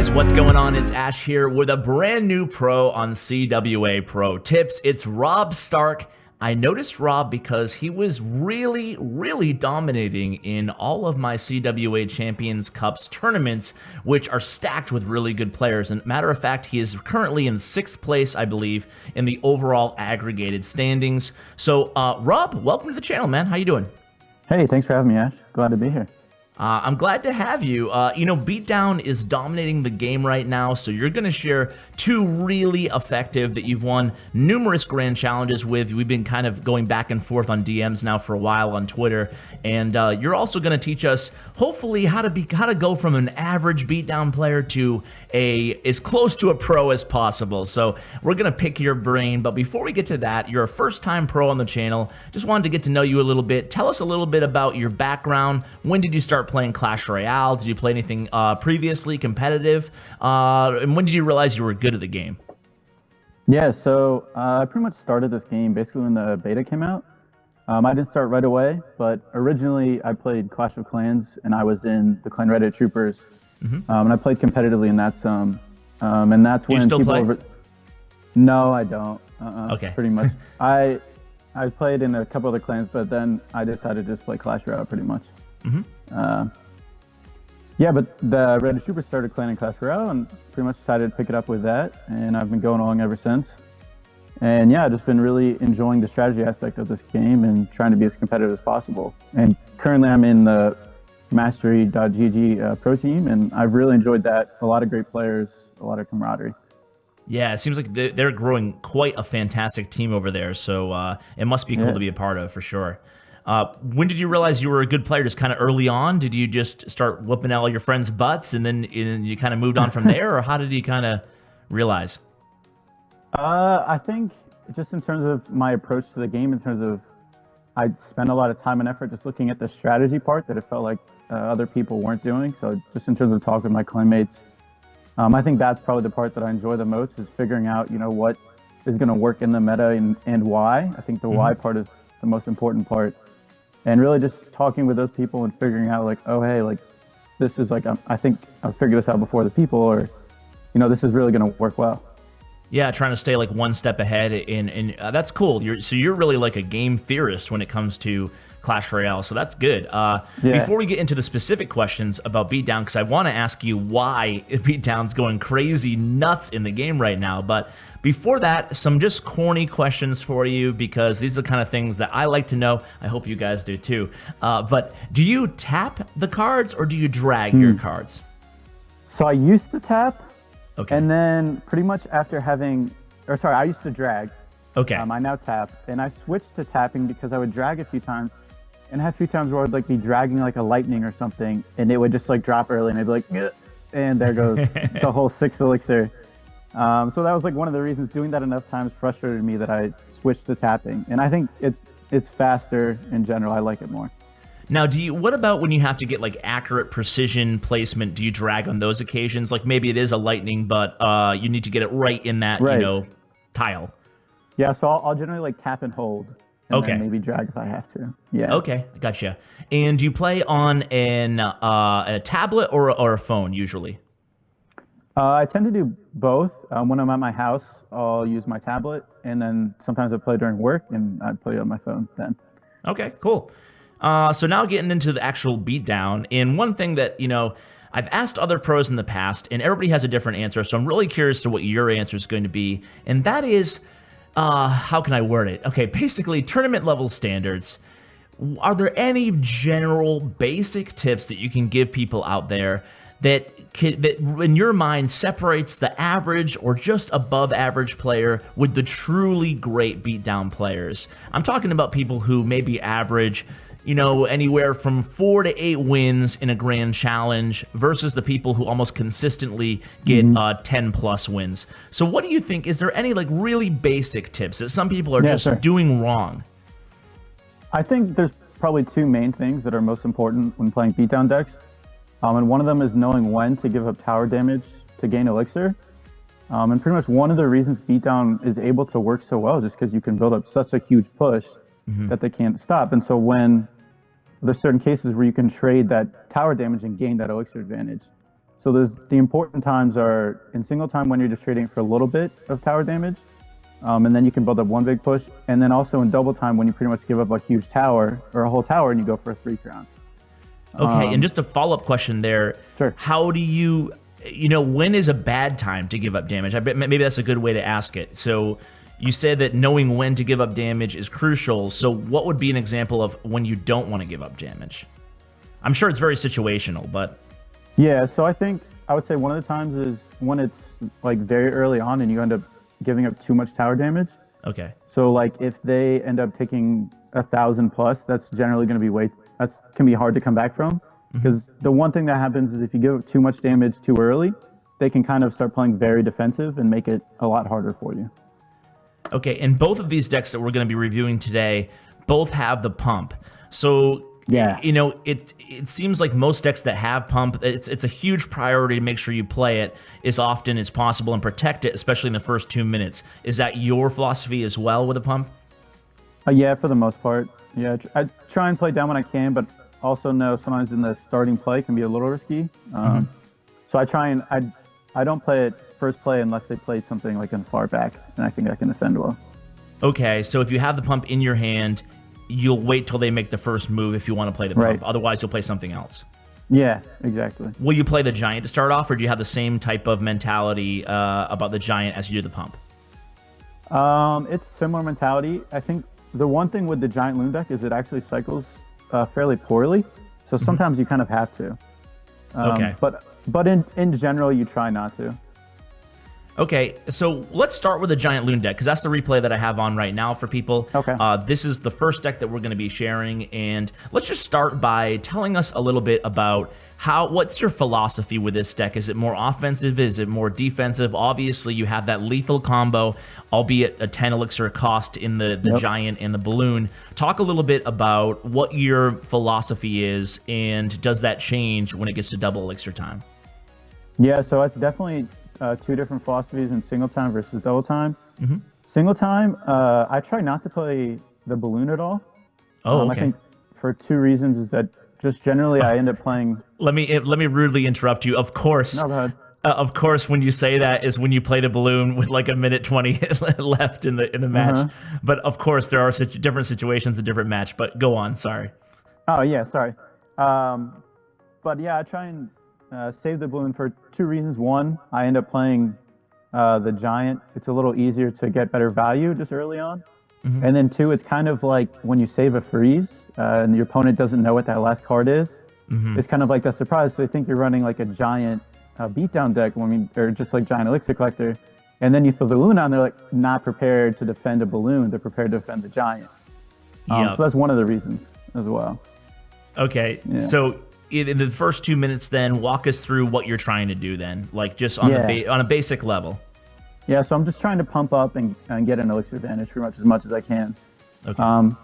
guys, what's going on? It's Ash here with a brand new pro on CWA Pro Tips. It's Rob Stark. I noticed Rob because he was really dominating in all of my CWA Champions Cups tournaments, which are stacked with really good players. And matter of fact, he is currently in 6th place, I believe, in the overall aggregated standings. So, Rob, welcome to the channel, man. How you doing? Hey, thanks for having me, Ash. Glad to be here. I'm glad to have you. Beatdown is dominating the game right now, so you're going to share two really effective that you've won numerous grand challenges with. We've been kind of going back and forth on DMs now for a while on Twitter, and you're also going to teach us, hopefully, how to go from an average Beatdown player to as close to a pro as possible. So we're going to pick your brain, but before we get to that, you're a first-time pro on the channel. Just wanted to get to know you a little bit. Tell us a little bit about your background. When did you start playing Clash Royale? Did you play anything previously competitive? And when did you realize you were good at the game? Yeah, so I pretty much started this game basically when the beta came out. I didn't start right away, but originally I played Clash of Clans and I was in the Clan Reddit Troopers. And I played competitively in that some. And that's when people play? No, I don't. Okay. Pretty much. I played in a couple other clans, but then I decided to just play Clash Royale pretty much. Yeah, but the Reddit Troopers started clanning Clash Royale and pretty much decided to pick it up with that, and I've been going along ever since. And yeah, I've just been really enjoying the strategy aspect of this game and trying to be as competitive as possible. And currently I'm in the Mastery.gg pro team, and I've really enjoyed that. A lot of great players, a lot of camaraderie. Yeah, it seems like they're growing quite a fantastic team over there, so it must be cool to be a part of, for sure. When did you realize you were a good player? Just kind of early on? Did you just start whooping all your friends' butts and then you kind of moved on from there? Or how did you kind of realize? I think just in terms of my approach to the game, in terms of I spent a lot of time and effort just looking at the strategy part that it felt like other people weren't doing. So just in terms of talking with my clanmates, I think that's probably the part that I enjoy the most, is figuring out, what is going to work in the meta and why. I think the why part is the most important part. And really just talking with those people and figuring out like, oh, hey, like this is like, I think I'll figure this out before the people, or, this is really going to work well. Yeah, trying to stay like one step ahead, and that's cool. You're really like a game theorist when it comes to Clash Royale, so that's good. Before we get into the specific questions about Beatdown, because I want to ask you why Beatdown's going crazy nuts in the game right now, but before that, some just corny questions for you, because these are the kind of things that I like to know. I hope you guys do too. But do you tap the cards or do you drag your cards? So I used to tap. Okay. And then pretty much after I used to drag. Okay. I now tap, and I switched to tapping because I would drag a few times, and I had a few times where I would like be dragging like a lightning or something, and it would just like drop early, and I'd be like, "Ugh," and there goes the whole 6 elixir. So that was like one of the reasons. Doing that enough times frustrated me that I switched to tapping, and I think it's faster in general. I like it more. Now, what about when you have to get like accurate precision placement? Do you drag on those occasions? Like maybe it is a lightning, but you need to get it right in that tile. Yeah, so I'll generally like tap and hold, and then maybe drag if I have to. Yeah. Okay, gotcha. And do you play on a tablet or a phone usually? I tend to do both. When I'm at my house, I'll use my tablet, and then sometimes I play during work, and I play on my phone then. Okay, cool. So now getting into the actual Beatdown, and one thing that, I've asked other pros in the past, and everybody has a different answer, so I'm really curious to what your answer is going to be, and that is, how can I word it? Okay, basically, tournament level standards. Are there any general basic tips that you can give people out there that in your mind separates the average or just above average player with the truly great Beatdown players? I'm talking about people who maybe average, anywhere from 4 to 8 wins in a grand challenge versus the people who almost consistently get 10 plus wins. So what do you think? Is there any like really basic tips that some people are just doing wrong? I think there's probably 2 main things that are most important when playing Beatdown decks. And one of them is knowing when to give up tower damage to gain elixir. And pretty much one of the reasons Beatdown is able to work so well is just because you can build up such a huge push that they can't stop. And so when there's certain cases where you can trade that tower damage and gain that elixir advantage. So there's the important times are in single time when you're just trading for a little bit of tower damage, and then you can build up one big push, and then also in double time when you pretty much give up a huge tower or a whole tower and you go for a 3 crown. Okay, and just a follow-up question there. Sure. How do you when is a bad time to give up damage? I bet maybe that's a good way to ask it. So you said that knowing when to give up damage is crucial. So what would be an example of when you don't want to give up damage? I'm sure it's very situational, but... Yeah, so I would say one of the times is when it's like very early on and you end up giving up too much tower damage. Okay. So like if they end up taking 1,000 plus, that's generally going to be can be hard to come back from. Because the one thing that happens is if you give up too much damage too early, they can kind of start playing very defensive and make it a lot harder for you. Okay, and both of these decks that we're going to be reviewing today both have the pump. So, yeah, it seems like most decks that have pump, it's a huge priority to make sure you play it as often as possible and protect it, especially in the first 2 minutes. Is that your philosophy as well with a pump? Yeah, for the most part. Yeah, I try and play down when I can, but also know sometimes in the starting play can be a little risky. So I try and I don't play it first play unless they play something like in far back, and I think I can defend well. Okay, so if you have the pump in your hand, you'll wait till they make the first move if you want to play the pump. Right. Otherwise, you'll play something else. Yeah, exactly. Will you play the giant to start off, or do you have the same type of mentality about the giant as you do the pump? It's similar mentality. I think the one thing with the GiantLoon deck is it actually cycles fairly poorly, so sometimes you kind of have to. Okay. But in general, you try not to. Okay, so let's start with the GiantLoon deck, because that's the replay that I have on right now for people. Okay. This is the first deck that we're going to be sharing, and let's just start by telling us a little bit about what's your philosophy with this deck? Is it more offensive? Is it more defensive? Obviously, you have that lethal combo, albeit a 10 elixir cost in the giant and the balloon. Talk a little bit about what your philosophy is, and does that change when it gets to double elixir time? Yeah, so it's definitely two different philosophies in single time versus double time. Single time, I try not to play the balloon at all. Oh, okay. I think for 2 reasons is that just generally I end up playing... Let me rudely interrupt you. Of course. No, go ahead. Of course, when you say that is when you play the balloon with like a minute 20 left in the match. But of course, there are different situations, a different match. But go on. Sorry. Oh yeah, sorry. But yeah, I try and save the balloon for 2 reasons. One, I end up playing the giant. It's a little easier to get better value just early on. And then 2, it's kind of like when you save a freeze and your opponent doesn't know what that last card is. It's kind of like a surprise. So they think you're running like a giant beatdown deck, or just like giant elixir collector. And then you throw the balloon on, they're like not prepared to defend a balloon. They're prepared to defend the giant. So that's one of the reasons as well. Okay. Yeah. So in the first 2 minutes, then walk us through what you're trying to do then, like just on on a basic level. Yeah, so I'm just trying to pump up and get an elixir advantage pretty much as I can. Okay.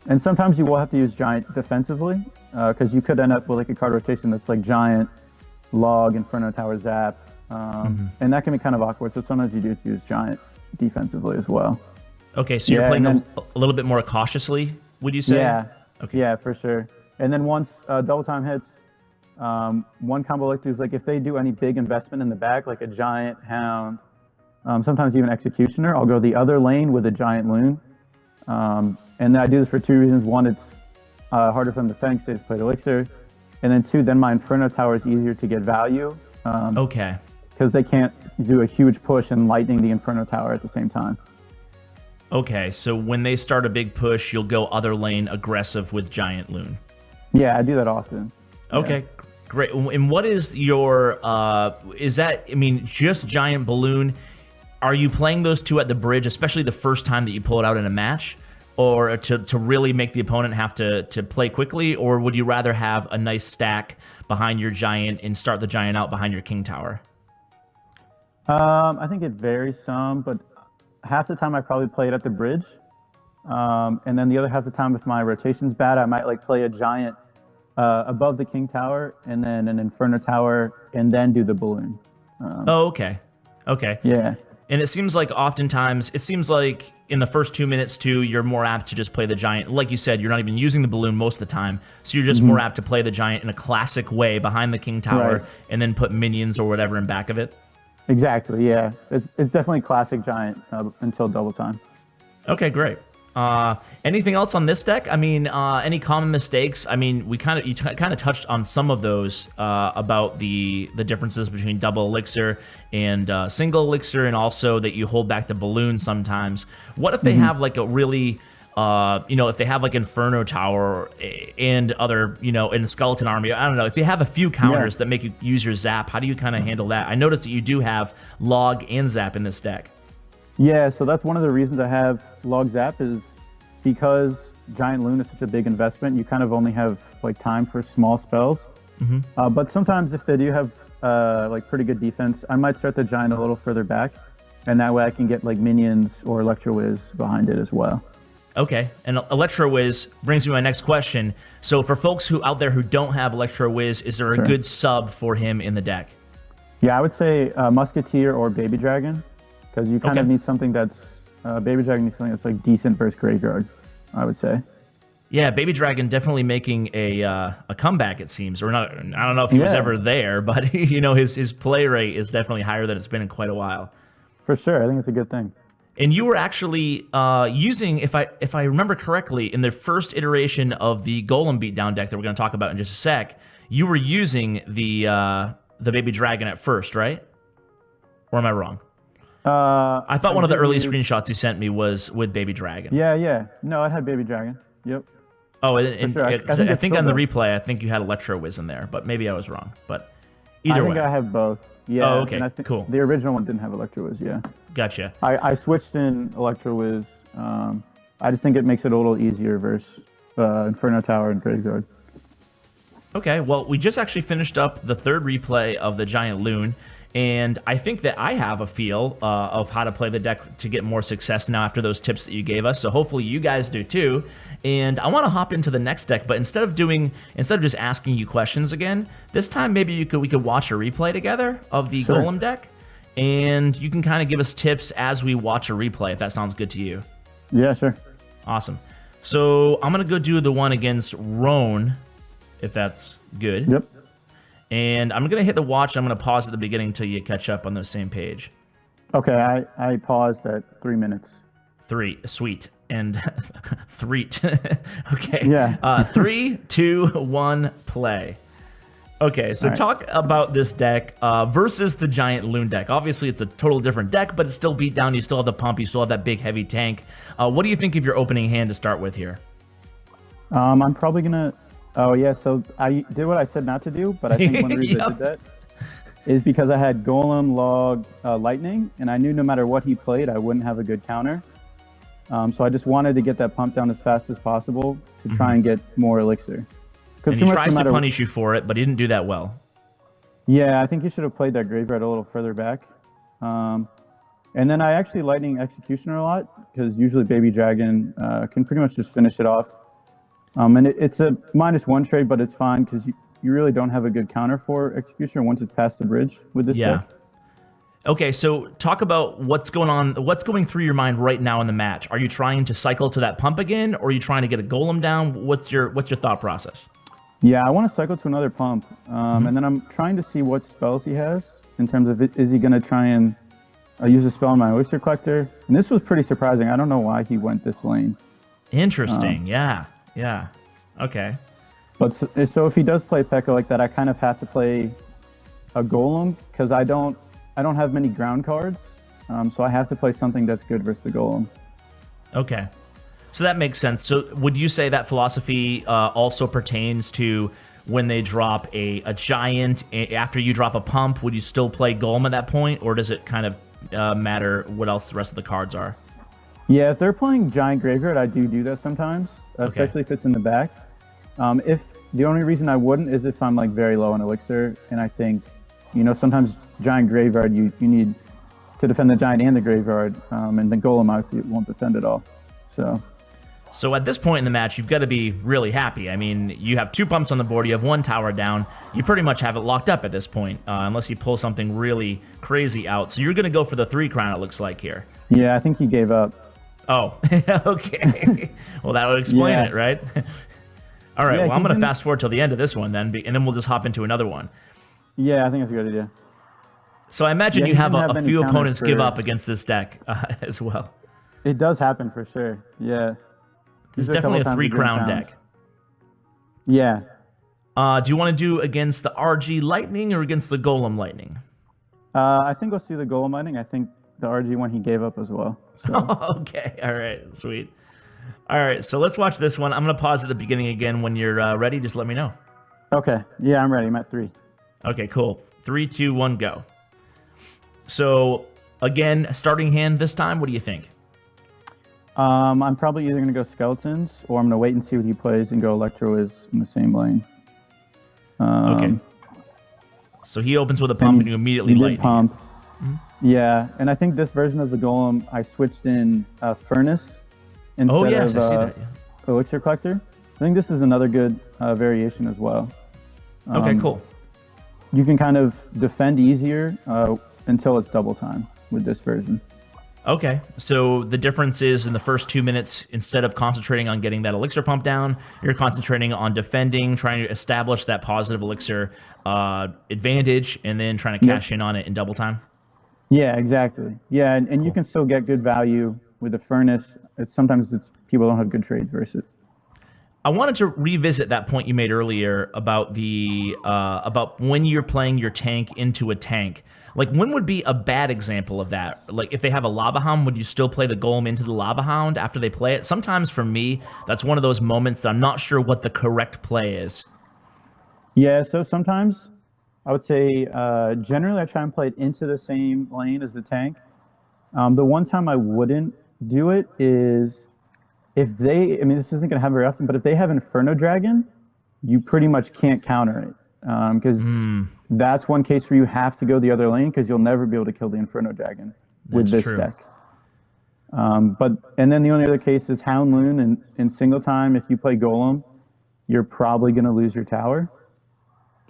And sometimes you will have to use giant defensively, because you could end up with like a card rotation that's like giant, log, inferno tower, zap, and that can be kind of awkward. So sometimes you do use giant defensively as well. Okay, so you're playing a little bit more cautiously, would you say? Yeah. Okay. Yeah, for sure. And then once double time hits, one combo I like to is like if they do any big investment in the back, like a giant hound, sometimes even executioner, I'll go the other lane with a GiantLoon. And I do this for 2 reasons. One, it's harder for them to defend because they play elixir. And then 2, then my inferno tower is easier to get value. Okay. Because they can't do a huge push and lightning the inferno tower at the same time. Okay, so when they start a big push, you'll go other lane aggressive with GiantLoon. Yeah, I do that often. Okay, great. And what is your, is that, I mean, just giant balloon? Are you playing those 2 at the bridge, especially the first time that you pull it out in a match? Or to really make the opponent have to play quickly? Or would you rather have a nice stack behind your giant and start the giant out behind your king tower? I think it varies some, but half the time I probably play it at the bridge. And then the other half the time, if my rotation's bad, I might like play a giant above the king tower and then an inferno tower and then do the balloon. Oh, okay. Okay. Yeah. And it seems like oftentimes, it seems like in the first 2 minutes too, you're more apt to just play the giant. Like you said, you're not even using the balloon most of the time. So you're just more apt to play the giant in a classic way behind the king tower and then put minions or whatever in back of it. Exactly, yeah. It's definitely classic giant until double time. Okay, great. Anything else on this deck? I mean, any common mistakes? I mean, you kind of touched on some of those about the differences between double elixir and single elixir, and also that you hold back the balloon sometimes. What if they have like a really, if they have like Inferno Tower and other, in Skeleton Army? I don't know. If they have a few counters that make you use your zap, how do you kind of handle that? I noticed that you do have log and zap in this deck. Yeah, so that's one of the reasons I have log zap, is because GiantLoon is such a big investment. You kind of only have like time for small spells. But sometimes if they do have like pretty good defense, I might start the giant a little further back, and that way I can get like minions or Electro Whiz behind it as well. Okay, and Electro Whiz brings me to my next question. So for folks out there who don't have Electro Whiz, is there a good sub for him in the deck? Yeah, I would say Musketeer or Baby Dragon, because you kind of need something that's Baby Dragon needs something that's like decent versus graveyard, I would say. Yeah, Baby Dragon definitely making a comeback, it seems. Or not, I don't know if he was ever there, but his play rate is definitely higher than it's been in quite a while. For sure, I think it's a good thing. And you were actually using, if I remember correctly, in the first iteration of the Golem beatdown deck that we're going to talk about in just a sec, you were using the Baby Dragon at first, right? Or am I wrong? I thought one of the early screenshots you sent me was with Baby Dragon. Yeah. No, it had Baby Dragon. Yep. Oh, and sure. I think on the replay, I think you had Electro Whiz in there, but maybe I was wrong. But either way. I think I have both. Yeah. Oh, okay, and I think cool. The original one didn't have Electro Whiz, yeah. Gotcha. I switched in Electro Whiz. I just think it makes it a little easier versus Inferno Tower and Graveyard. Okay, well, we just actually finished up the third replay of the GiantLoon, and I think that I have a feel of how to play the deck to get more success now after those tips that you gave us. So hopefully you guys do too. And I want to hop into the next deck, but instead of just asking you questions again, this time maybe we could watch a replay together of the Golem deck, and you can kind of give us tips as we watch a replay, if that sounds good to you. Yeah, sure. Awesome. So I'm gonna go do the one against Roan, if that's good. Yep. And I'm going to hit the watch. I'm going to pause at the beginning until you catch up on the same page. Okay, I paused at 3 minutes. 3, sweet. And threet. Okay. Yeah. 3, 2, 1, play. Okay, so talk about this deck versus the GiantLoon deck. Obviously, it's a total different deck, but it's still beat down. You still have the pump. You still have that big, heavy tank. What do you think of your opening hand to start with here? I'm probably going to... Oh, yeah, so I did what I said not to do, but I think one of the reasons I did that is because I had Golem, Log, Lightning, and I knew no matter what he played, I wouldn't have a good counter. So I just wanted to get that pump down as fast as possible to try and get more Elixir. And he tries to punish you for it, but he didn't do that well. Yeah, I think he should have played that Graveyard a little further back. And then I actually Lightning Executioner a lot, because usually Baby Dragon can pretty much just finish it off. And it's a -1 trade, but it's fine because you really don't have a good counter for Executioner once it's past the bridge with this deck. Okay, so talk about what's going through your mind right now in the match. Are you trying to cycle to that pump again, or are you trying to get a Golem down? What's your thought process? Yeah, I want to cycle to another pump, and then I'm trying to see what spells he has in terms of is he going to try and use a spell on my Oyster Collector? And this was pretty surprising. I don't know why he went this lane. Interesting. Yeah. Okay. But so if he does play P.E.K.K.A like that, I kind of have to play a Golem because I don't have many ground cards, so I have to play something that's good versus the Golem. Okay, so that makes sense. So would you say that philosophy also pertains to when they drop a giant after you drop a pump? Would you still play Golem at that point, or does it kind of matter what else the rest of the cards are? Yeah, if they're playing Giant Graveyard, I do that sometimes, especially if it's in the back. If the only reason I wouldn't is if I'm like very low on Elixir, and I think, sometimes Giant Graveyard, you need to defend the Giant and the Graveyard, and the Golem obviously won't defend it all. So, So at this point in the match, you've got to be really happy. I mean, you have 2 pumps on the board, you have 1 tower down. You pretty much have it locked up at this point, unless you pull something really crazy out. So you're going to go for the 3 crown, it looks like here. Yeah, I think he gave up. Oh, okay. Well, that would explain it, right? All right, well, I'm going to fast forward till the end of this one then, and then we'll just hop into another one. Yeah, I think that's a good idea. So I imagine you have a few opponents give up against this deck as well. It does happen for sure, yeah. This is definitely a 3 crown deck. Yeah. Do you want to do against the RG Lightning or against the Golem Lightning? I think we'll see the Golem Lightning. I think the RG one he gave up as well. So. Okay, all right, sweet. All right, so let's watch this one. I'm going to pause at the beginning again. When you're ready, just let me know. Okay, yeah, I'm ready. I'm at 3. Okay, cool. 3, 2, 1, go. So, again, starting hand this time, what do you think? I'm probably either going to go Skeletons, or I'm going to wait and see what he plays and go Electro-Wiz in the same lane. Okay. So he opens with a pump and you immediately Lightning. Pump. Yeah, and I think this version of the Golem, I switched in Furnace instead I see that, Elixir Collector. I think this is another good variation as well. Okay, cool. You can kind of defend easier until it's double time with this version. Okay, so the difference is in the first 2 minutes, instead of concentrating on getting that elixir pump down, you're concentrating on defending, trying to establish that positive elixir advantage, and then trying to cash in on it in double time? Yeah, exactly. Yeah, and cool. You can still get good value with the Furnace. Sometimes people don't have good trades versus it. I wanted to revisit that point you made earlier about about when you're playing your tank into a tank. Like, when would be a bad example of that? Like, if they have a Lava Hound, would you still play the Golem into the Lava Hound after they play it? Sometimes, for me, that's one of those moments that I'm not sure what the correct play is. Yeah, so sometimes I would say generally I try and play it into the same lane as the tank. The one time I wouldn't do it is if they, I mean, this isn't going to happen very often, but if they have Inferno Dragon, you pretty much can't counter it. Because that's one case where you have to go the other lane because you'll never be able to kill the Inferno Dragon with this deck. And then the only other case is Hound Loon, and in single time, if you play Golem, you're probably going to lose your tower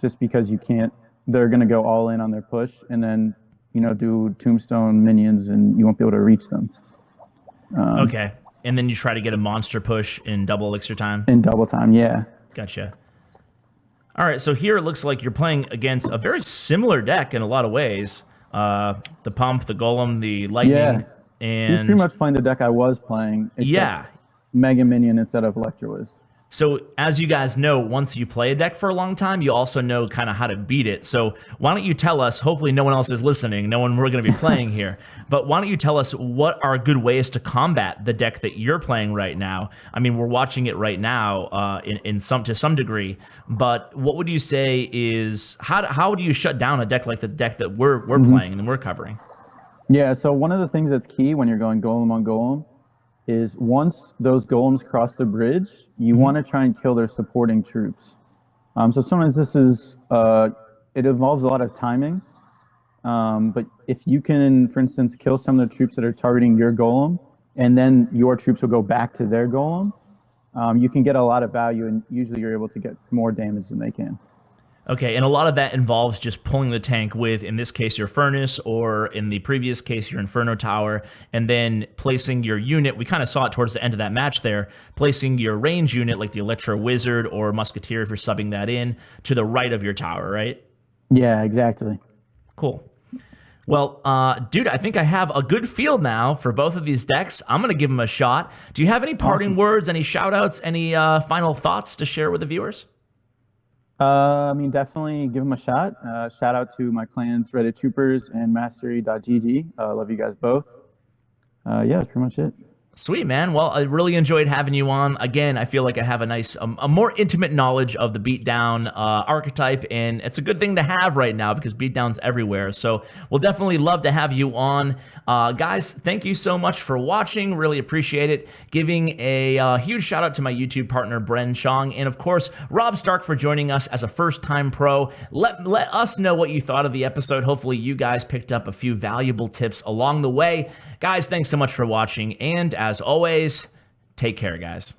just because you can't, they're going to go all in on their push and then, you know, do Tombstone minions and you won't be able to reach them. Okay. And then you try to get a monster push in double elixir time? In double time, yeah. Gotcha. All right, so here it looks like you're playing against a very similar deck in a lot of ways. The Pump, the Golem, the Lightning, and... He's pretty much playing the deck I was playing. Yeah. Mega Minion instead of Electro-Wiz. So, as you guys know, once you play a deck for a long time, you also know kind of how to beat it. So, why don't you tell us, hopefully no one else is listening, no one we're going to be playing here, but why don't you tell us what are good ways to combat the deck that you're playing right now? I mean, we're watching it right now to some degree, but what would you say is, how do you shut down a deck like the deck that we're playing and we're covering? Yeah, so one of the things that's key when you're going Golem on Golem is once those golems cross the bridge, you want to try and kill their supporting troops. So sometimes this is, it involves a lot of timing, but if you can, for instance, kill some of the troops that are targeting your golem, and then your troops will go back to their golem, you can get a lot of value, and usually you're able to get more damage than they can. Okay, and a lot of that involves just pulling the tank with, in this case, your Furnace, or in the previous case, your Inferno Tower, and then placing your unit. We kind of saw it towards the end of that match there, placing your range unit, like the Electro Wizard or Musketeer, if you're subbing that in, to the right of your tower, right? Yeah, exactly. Cool. Well, dude, I think I have a good feel now for both of these decks. I'm going to give them a shot. Do you have any parting words, any shout-outs, any final thoughts to share with the viewers? I mean, definitely give them a shot. Shout out to my clans, Reddit Troopers and Mastery.gg. Love you guys both. Yeah, that's pretty much it. Sweet, man. Well, I really enjoyed having you on. Again, I feel like I have a nice, a more intimate knowledge of the Beatdown archetype, and it's a good thing to have right now because Beatdown's everywhere. So we'll definitely love to have you on. Guys, thank you so much for watching. Really appreciate it. Giving a huge shout out to my YouTube partner, Bren Chong, and of course, Rob Stark for joining us as a first-time pro. Let us know what you thought of the episode. Hopefully, you guys picked up a few valuable tips along the way. Guys, thanks so much for watching, and as always, Take care, guys.